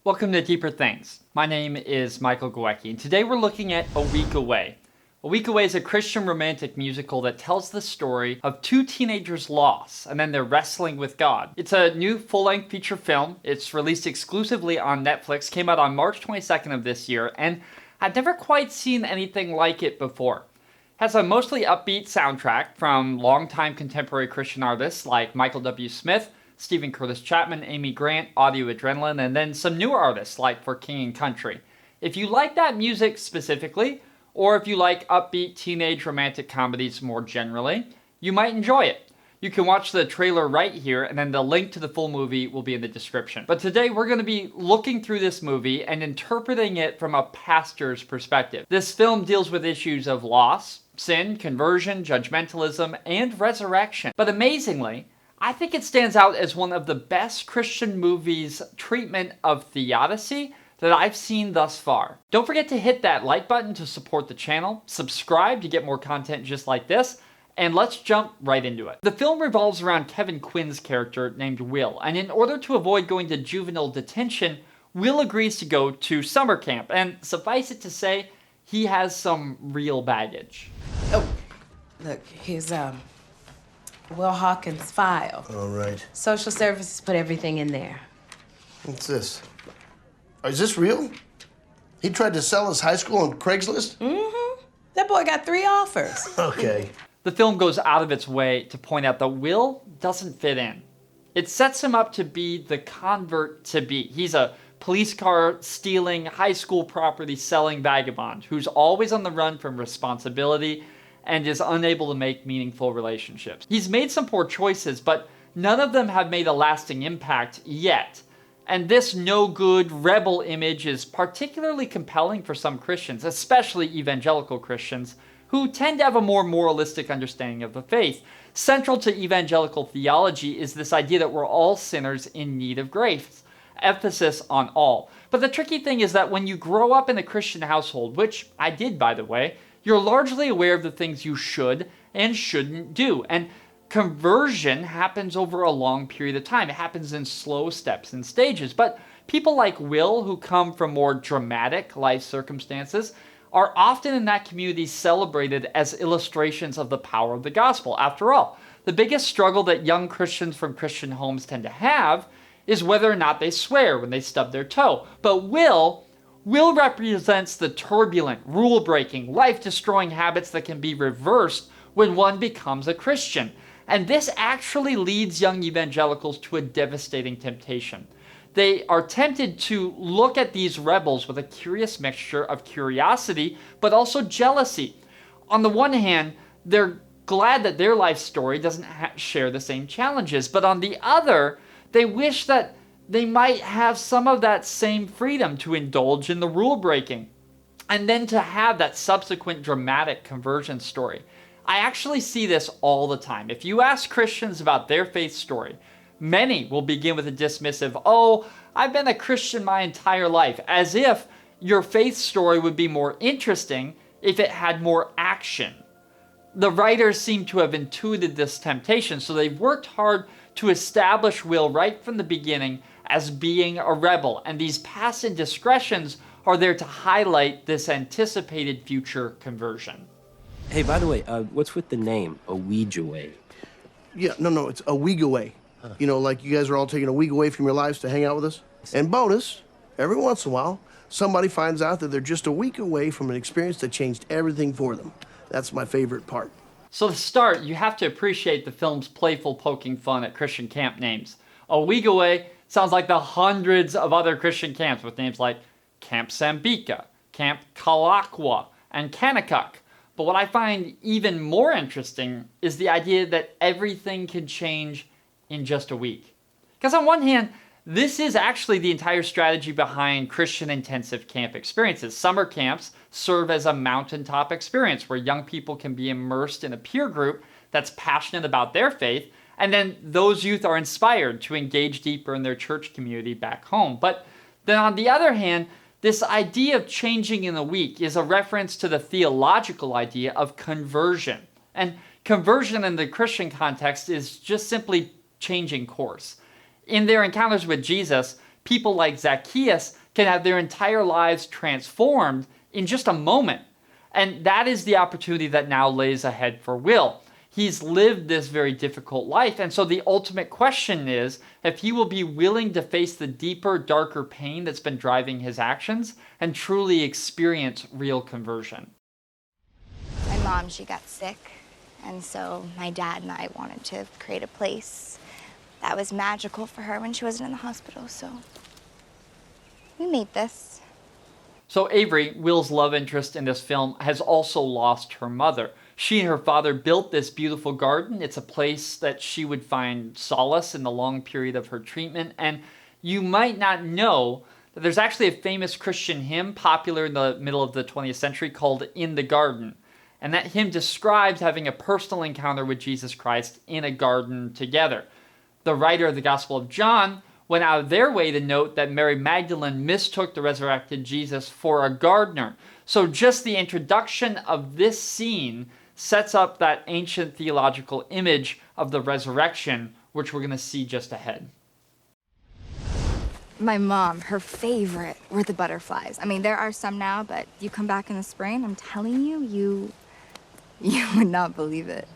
Welcome to Deeper Things. My name is Michael Gawecki, and today we're looking at A Week Away. A Week Away is a Christian romantic musical that tells the story of two teenagers' loss, and then they're wrestling with God. It's a new full-length feature film. It's released exclusively on Netflix, came out on March 22nd of this year, and I'd never quite seen anything like it before. It has a mostly upbeat soundtrack from longtime contemporary Christian artists like Michael W. Smith, Stephen Curtis Chapman, Amy Grant, Audio Adrenaline, and then some newer artists like For King and Country. If you like that music specifically, or if you like upbeat teenage romantic comedies more generally, you might enjoy it. You can watch the trailer right here, and then the link to the full movie will be in the description. But today we're going to be looking through this movie and interpreting it from a pastor's perspective. This film deals with issues of loss, sin, conversion, judgmentalism, and resurrection. But amazingly, I think it stands out as one of the best Christian movies' treatment of theodicy that I've seen thus far. Don't forget to hit that like button to support the channel, subscribe to get more content just like this, and let's jump right into it. The film revolves around Kevin Quinn's character named Will, and in order to avoid going to juvenile detention, Will agrees to go to summer camp, and suffice it to say, he has some real baggage. Oh, look, here's Will Hawkins' file. All right. Social services put everything in there. What's this? Is this real? He tried to sell his high school on Craigslist? Mm-hmm. That boy got 3 offers. Okay. The film goes out of its way to point out that Will doesn't fit in. It sets him up to be the convert to be. He's a police car stealing, high school property selling vagabond who's always on the run from responsibility and is unable to make meaningful relationships. He's made some poor choices, but none of them have made a lasting impact yet. And this no-good rebel image is particularly compelling for some Christians, especially evangelical Christians, who tend to have a more moralistic understanding of the faith. Central to evangelical theology is this idea that we're all sinners in need of grace. Emphasis on all. But the tricky thing is that when you grow up in a Christian household, which I did by the way, you're largely aware of the things you should and shouldn't do. And conversion happens over a long period of time. It happens in slow steps and stages. But people like Will, who come from more dramatic life circumstances, are often in that community celebrated as illustrations of the power of the gospel. After all, the biggest struggle that young Christians from Christian homes tend to have is whether or not they swear when they stub their toe. But Will represents the turbulent, rule-breaking, life-destroying habits that can be reversed when one becomes a Christian. And this actually leads young evangelicals to a devastating temptation. They are tempted to look at these rebels with a curious mixture of curiosity, but also jealousy. On the one hand, they're glad that their life story doesn't share the same challenges, but on the other, they wish that they might have some of that same freedom to indulge in the rule breaking and then to have that subsequent dramatic conversion story. I actually see this all the time. If you ask Christians about their faith story, many will begin with a dismissive, "Oh, I've been a Christian my entire life," as if your faith story would be more interesting if it had more action. The writers seem to have intuited this temptation, so they've worked hard to establish Will right from the beginning as being a rebel, and these past indiscretions are there to highlight this anticipated future conversion. Hey, by the way, what's with the name, A Week Away? Yeah, no, it's a week away. You know, like you guys are all taking a week away from your lives to hang out with us. And bonus, every once in a while, somebody finds out that they're just a week away from an experience that changed everything for them. That's my favorite part. So to start, you have to appreciate the film's playful poking fun at Christian camp names. A Week Away sounds like the hundreds of other Christian camps with names like Camp Sambica, Camp Kalakwa, and Kanakuk. But what I find even more interesting is the idea that everything can change in just a week. Because on one hand, this is actually the entire strategy behind Christian intensive camp experiences. Summer camps serve as a mountaintop experience where young people can be immersed in a peer group that's passionate about their faith, and then those youth are inspired to engage deeper in their church community back home. But then on the other hand, this idea of changing in a week is a reference to the theological idea of conversion. And conversion in the Christian context is just simply changing course. In their encounters with Jesus, people like Zacchaeus can have their entire lives transformed in just a moment. And that is the opportunity that now lays ahead for Will. He's lived this very difficult life, and so the ultimate question is if he will be willing to face the deeper, darker pain that's been driving his actions and truly experience real conversion. My mom, she got sick, and so my dad and I wanted to create a place that was magical for her when she wasn't in the hospital, so we made this. So Avery, Will's love interest in this film, has also lost her mother. She and her father built this beautiful garden. It's a place that she would find solace in the long period of her treatment. And you might not know that there's actually a famous Christian hymn popular in the middle of the 20th century called In the Garden. And that hymn describes having a personal encounter with Jesus Christ in a garden together. The writer of the Gospel of John went out of their way to note that Mary Magdalene mistook the resurrected Jesus for a gardener. So just the introduction of this scene sets up that ancient theological image of the resurrection, which we're going to see just ahead. My mom, her favorite were the butterflies. I mean, there are some now, but you come back in the spring, I'm telling you, you would not believe it.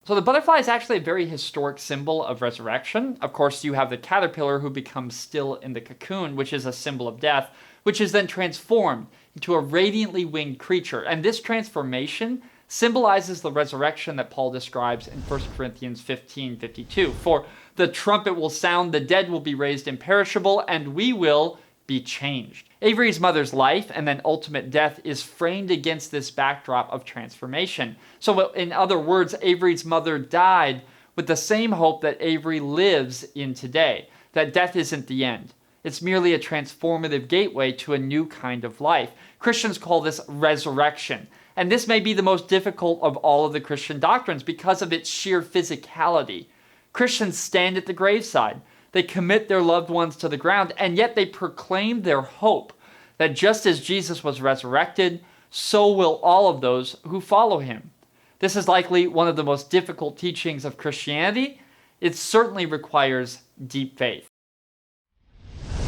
So the butterfly is actually a very historic symbol of resurrection. Of course, you have the caterpillar who becomes still in the cocoon, which is a symbol of death, which is then transformed into a radiantly winged creature. And this transformation symbolizes the resurrection that Paul describes in 1 Corinthians 15:52. For the trumpet will sound, the dead will be raised imperishable, and we will be changed. Avery's mother's life and then ultimate death is framed against this backdrop of transformation. So in other words, Avery's mother died with the same hope that Avery lives in today, that death isn't the end. It's merely a transformative gateway to a new kind of life. Christians call this resurrection. And this may be the most difficult of all of the Christian doctrines because of its sheer physicality. Christians stand at the graveside. They commit their loved ones to the ground, and yet they proclaim their hope that just as Jesus was resurrected, so will all of those who follow him. This is likely one of the most difficult teachings of Christianity. It certainly requires deep faith.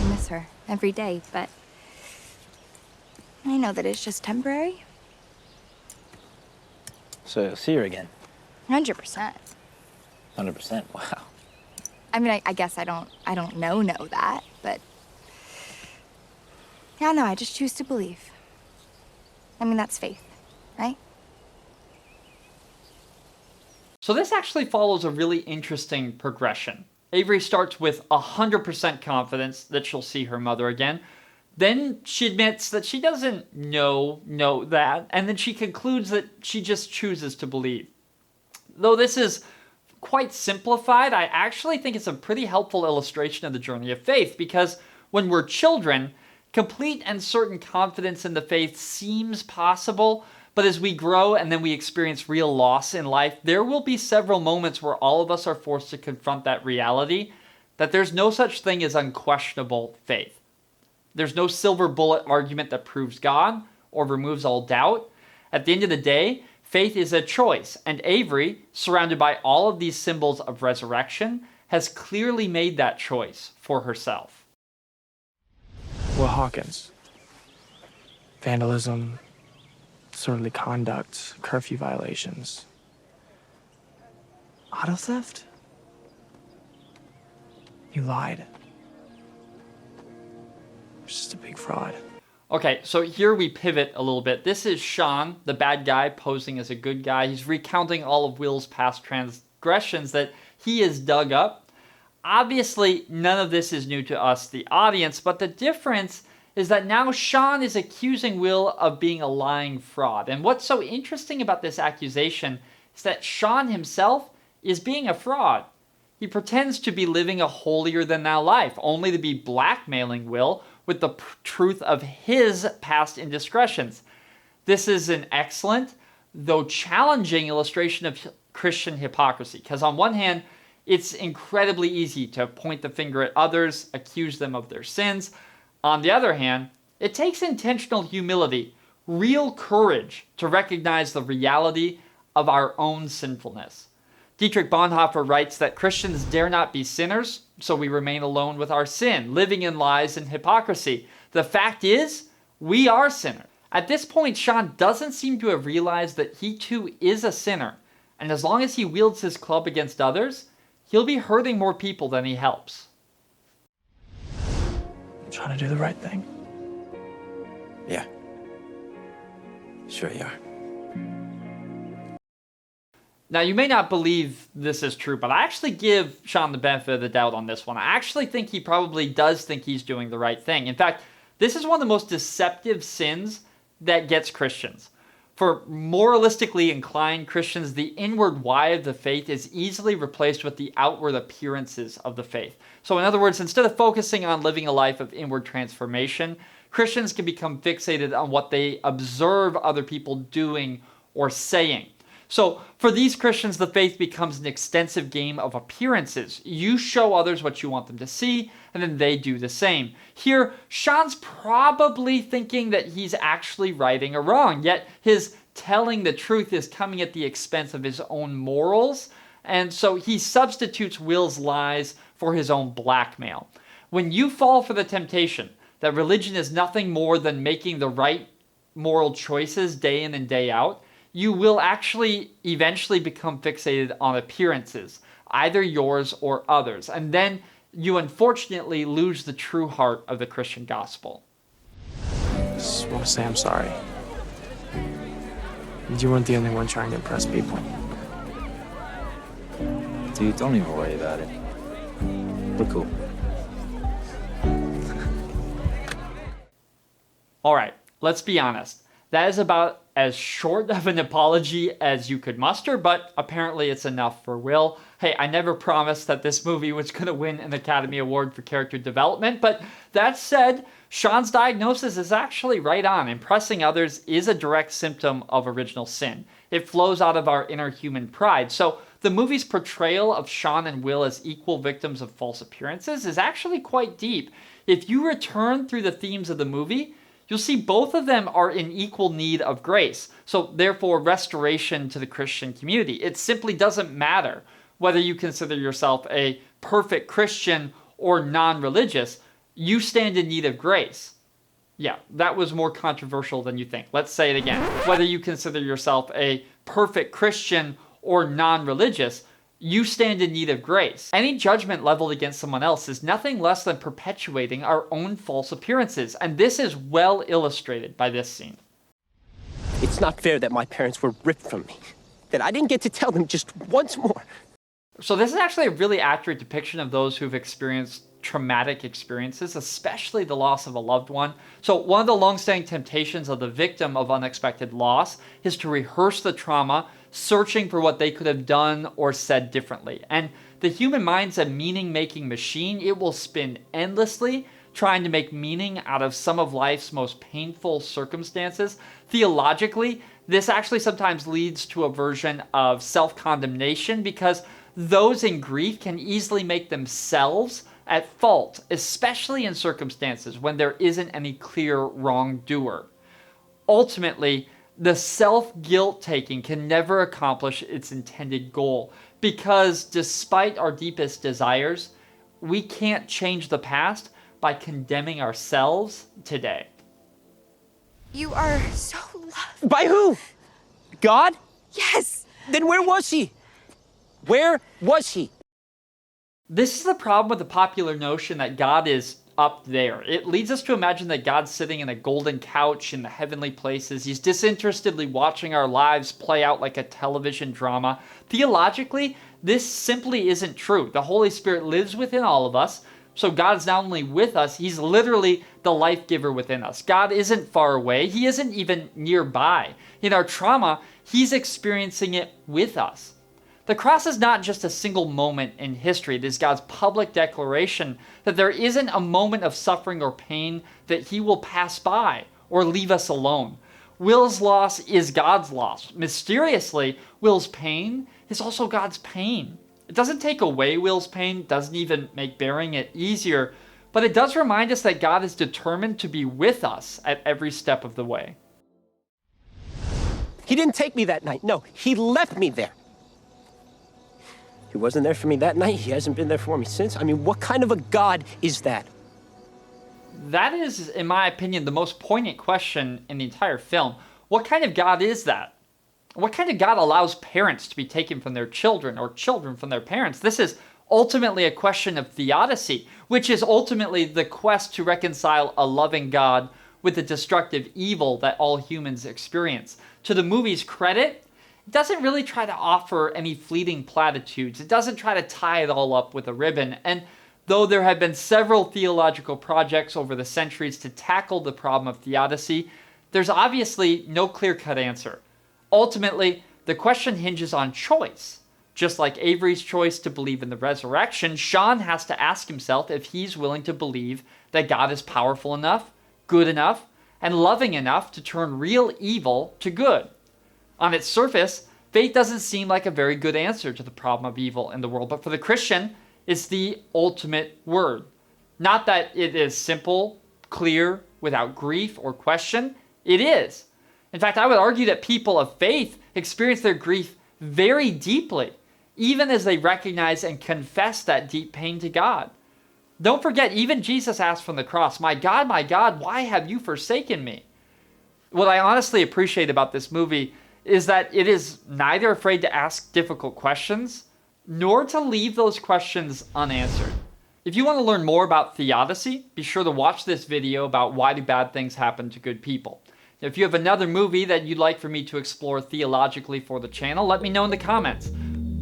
I miss her every day, but I know that it's just temporary. So you'll see her again? 100%. 100%, wow. I mean, I guess I don't know that, but yeah, no, I just choose to believe. I mean, that's faith, right? So this actually follows a really interesting progression. Avery starts with 100% confidence that she'll see her mother again. Then she admits that she doesn't know that, and then she concludes that she just chooses to believe. Though this is quite simplified, I actually think it's a pretty helpful illustration of the journey of faith, because when we're children, complete and certain confidence in the faith seems possible, but as we grow and then we experience real loss in life, there will be several moments where all of us are forced to confront that reality, that there's no such thing as unquestionable faith. There's no silver bullet argument that proves God or removes all doubt. At the end of the day, faith is a choice, and Avery, surrounded by all of these symbols of resurrection, has clearly made that choice for herself. Will Hawkins. Vandalism, disorderly conduct, curfew violations. Auto theft? You lied. It's just a big fraud. Okay, so here we pivot a little bit. This is Sean, the bad guy, posing as a good guy. He's recounting all of Will's past transgressions that he has dug up. Obviously, none of this is new to us, the audience, but the difference is that now Sean is accusing Will of being a lying fraud. And what's so interesting about this accusation is that Sean himself is being a fraud. He pretends to be living a holier-than-thou life, only to be blackmailing Will with the truth of his past indiscretions. This is an excellent, though challenging illustration of Christian hypocrisy, because on one hand, it's incredibly easy to point the finger at others, accuse them of their sins. On the other hand, it takes intentional humility, real courage to recognize the reality of our own sinfulness. Dietrich Bonhoeffer writes that Christians dare not be sinners, so we remain alone with our sin, living in lies and hypocrisy. The fact is, we are sinners. At this point, Sean doesn't seem to have realized that he too is a sinner, and as long as he wields his club against others, he'll be hurting more people than he helps. I'm trying to do the right thing. Yeah. Sure you are. Now, you may not believe this is true, but I actually give Sean the benefit of the doubt on this one. I actually think he probably does think he's doing the right thing. In fact, this is one of the most deceptive sins that gets Christians. For moralistically inclined Christians, the inward why of the faith is easily replaced with the outward appearances of the faith. So in other words, instead of focusing on living a life of inward transformation, Christians can become fixated on what they observe other people doing or saying. So for these Christians, the faith becomes an extensive game of appearances. You show others what you want them to see, and then they do the same. Here, Sean's probably thinking that he's actually righting a wrong, yet his telling the truth is coming at the expense of his own morals, and so he substitutes Will's lies for his own blackmail. When you fall for the temptation that religion is nothing more than making the right moral choices day in and day out, you will actually eventually become fixated on appearances, either yours or others. And then you unfortunately lose the true heart of the Christian gospel. I just want to say I'm sorry. You weren't the only one trying to impress people. Dude, don't even worry about it. We're cool. All right, let's be honest. That is about as short of an apology as you could muster, but apparently it's enough for Will. Hey, I never promised that this movie was going to win an Academy Award for character development, but that said, Sean's diagnosis is actually right on. Impressing others is a direct symptom of original sin. It flows out of our inner human pride. So the movie's portrayal of Sean and Will as equal victims of false appearances is actually quite deep. If you return through the themes of the movie, you'll see both of them are in equal need of grace, so therefore restoration to the Christian community. It simply doesn't matter whether you consider yourself a perfect Christian or non-religious, you stand in need of grace. Yeah, that was more controversial than you think. Let's say it again. Whether you consider yourself a perfect Christian or non-religious, you stand in need of grace. Any judgment leveled against someone else is nothing less than perpetuating our own false appearances, and this is well illustrated by this scene. It's not fair that my parents were ripped from me, that I didn't get to tell them just once more. So this is actually a really accurate depiction of those who've experienced traumatic experiences, especially the loss of a loved one. So one of the long-standing temptations of the victim of unexpected loss is to rehearse the trauma, searching for what they could have done or said differently. And the human mind's a meaning-making machine. It will spin endlessly, trying to make meaning out of some of life's most painful circumstances. Theologically, this actually sometimes leads to a version of self-condemnation because those in grief can easily make themselves at fault, especially in circumstances when there isn't any clear wrongdoer. Ultimately, the self-guilt taking can never accomplish its intended goal because despite our deepest desires, we can't change the past by condemning ourselves today. You are so loved. By who? God? Yes. Then where was he? Where was he? This is the problem with the popular notion that God is up there. It leads us to imagine that God's sitting in a golden couch in the heavenly places. He's disinterestedly watching our lives play out like a television drama. Theologically, this simply isn't true. The Holy Spirit lives within all of us, so God's not only with us, he's literally the life giver within us. God isn't far away. He isn't even nearby. In our trauma, he's experiencing it with us. The cross is not just a single moment in history. It is God's public declaration that there isn't a moment of suffering or pain that he will pass by or leave us alone. Will's loss is God's loss. Mysteriously, Will's pain is also God's pain. It doesn't take away Will's pain, doesn't even make bearing it easier, but it does remind us that God is determined to be with us at every step of the way. He didn't take me that night. No, he left me there. He wasn't there for me that night. He hasn't been there for me since. I mean, what kind of a God is that? That is, in my opinion, the most poignant question in the entire film. What kind of God is that? What kind of God allows parents to be taken from their children or children from their parents? This is ultimately a question of theodicy, which is ultimately the quest to reconcile a loving God with the destructive evil that all humans experience. To the movie's credit, it doesn't really try to offer any fleeting platitudes. It doesn't try to tie it all up with a ribbon. And though there have been several theological projects over the centuries to tackle the problem of theodicy, there's obviously no clear-cut answer. Ultimately, the question hinges on choice. Just like Avery's choice to believe in the resurrection, Sean has to ask himself if he's willing to believe that God is powerful enough, good enough, and loving enough to turn real evil to good. On its surface, faith doesn't seem like a very good answer to the problem of evil in the world, but for the Christian, it's the ultimate word. Not that it is simple, clear, without grief or question. It is. In fact, I would argue that people of faith experience their grief very deeply, even as they recognize and confess that deep pain to God. Don't forget, even Jesus asked from the cross, my God, why have you forsaken me?" What I honestly appreciate about this movie is that it is neither afraid to ask difficult questions, nor to leave those questions unanswered. If you want to learn more about theodicy, be sure to watch this video about why do bad things happen to good people. If you have another movie that you'd like for me to explore theologically for the channel, let me know in the comments.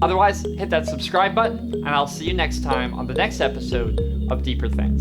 Otherwise, hit that subscribe button, and I'll see you next time on the next episode of Deeper Things.